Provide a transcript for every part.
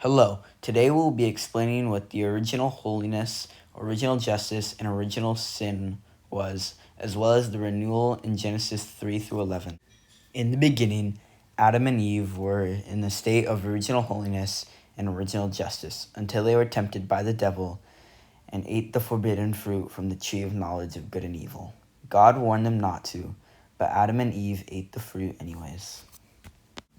Hello, today we'll be explaining what the original holiness, original justice, and original sin was, as well as the renewal in Genesis 3 through 11. In the beginning, Adam and Eve were in the state of original holiness and original justice until they were tempted by the devil and ate the forbidden fruit from the tree of knowledge of good and evil. God warned them not to, but Adam and Eve ate the fruit anyways.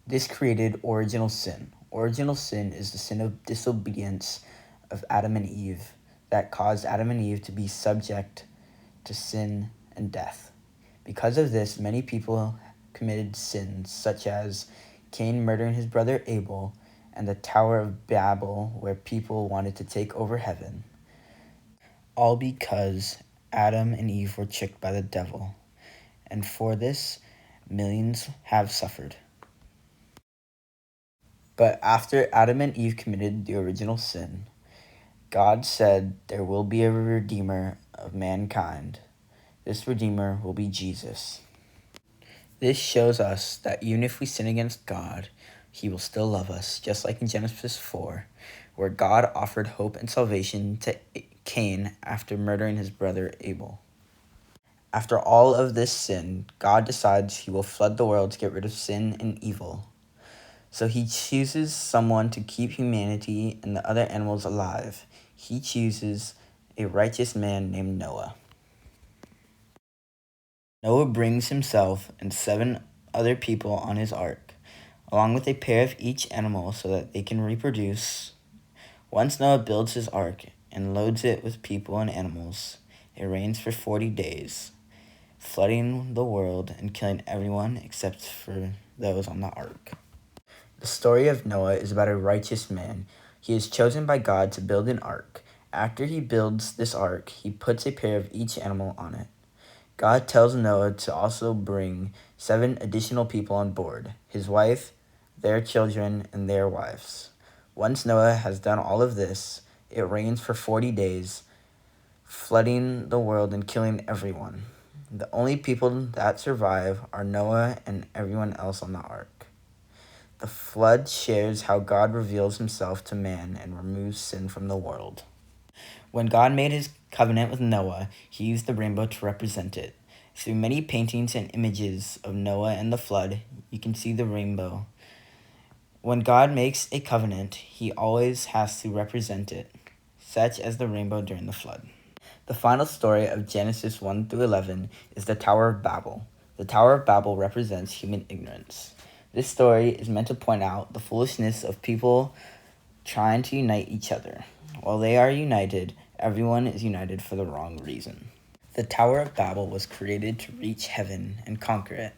This created original sin. Original sin is the sin of disobedience of Adam and Eve that caused Adam and Eve to be subject to sin and death. Because of this, many people committed sins such as Cain murdering his brother Abel and the Tower of Babel, where people wanted to take over heaven. All because Adam and Eve were tricked by the devil. And for this, millions have suffered. But after Adam and Eve committed the original sin, God said there will be a redeemer of mankind. This redeemer will be Jesus. This shows us that even if we sin against God, he will still love us, just like in Genesis 4, where God offered hope and salvation to Cain after murdering his brother Abel. After all of this sin, God decides he will flood the world to get rid of sin and evil. So he chooses someone to keep humanity and the other animals alive. He chooses a righteous man named Noah. Noah brings himself and 7 other people on his ark, along with a pair of each animal so that they can reproduce. Once Noah builds his ark and loads it with people and animals, it rains for 40 days, flooding the world and killing everyone except for those on the ark. The story of Noah is about a righteous man. He is chosen by God to build an ark. After he builds this ark, he puts a pair of each animal on it. God tells Noah to also bring 7 additional people on board, his wife, their children, and their wives. Once Noah has done all of this, it rains for 40 days, flooding the world and killing everyone. The only people that survive are Noah and everyone else on the ark. The flood shares how God reveals himself to man and removes sin from the world. When God made his covenant with Noah, he used the rainbow to represent it. Through many paintings and images of Noah and the flood, you can see the rainbow. When God makes a covenant, he always has to represent it, such as the rainbow during the flood. The final story of Genesis 1 through 11 is the Tower of Babel. The Tower of Babel represents human ignorance. This story is meant to point out the foolishness of people trying to unite each other. While they are united, everyone is united for the wrong reason. The Tower of Babel was created to reach heaven and conquer it.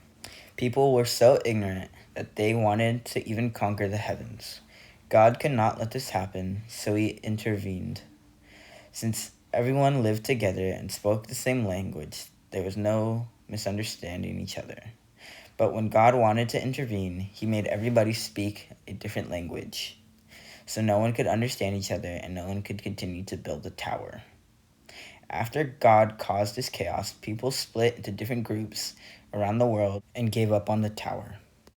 People were so ignorant that they wanted to even conquer the heavens. God could not let this happen, so he intervened. Since everyone lived together and spoke the same language, there was no misunderstanding each other. But when God wanted to intervene, he made everybody speak a different language, so no one could understand each other and no one could continue to build the tower. After God caused this chaos, people split into different groups around the world and gave up on the tower.